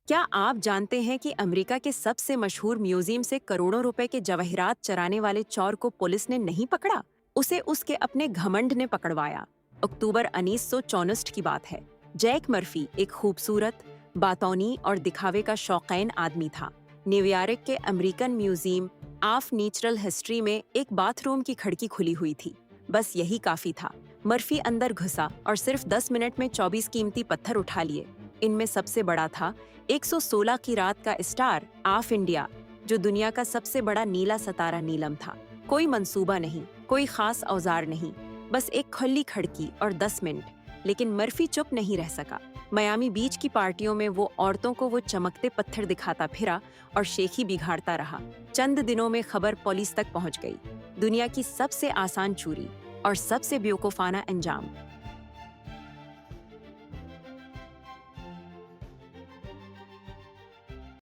क्या आप जानते हैं कि अमेरिका के सबसे मशहूर म्यूजियम से करोड़ों रुपए के जवाहरात चराने वाले चोर को पुलिस ने नहीं पकड़ा? उसे उसके अपने घमंड ने पकड़वाया। अक्टूबर 1964 की बात है। जैक मर्फी एक खूबसूरत, बातौनी और दिखावे का शौकीन आदमी था। न्यूयॉर्क के American museum of natural history में एक बाथरूम की खिड़की खुली हुई थी। बस यही काफी था। मर्फी अंदर घुसा और सिर्फ 10 मिनट में 24 कीमती पत्थर उठा लिए। इनमें सबसे बड़ा था 116 की रात का स्टार ऑफ इंडिया, जो दुनिया का सबसे बड़ा नीला सितारा नीलम था। कोई मंसूबा नहीं, कोई खास औजार नहीं, बस एक खुली खिड़की और 10 मिनट। लेकिन मर्फी चुप नहीं रह सका। मियामी बीच की पार्टियों में वो औरतों को वो चमकते पत्थर दिखाता फिरा और शेखी बिगाड़ता रहा। चंद दिनों में खबर पुलिस तक पहुंच गई। दुनिया की सबसे आसान चोरी और सबसे बेवकूफाना अंजाम।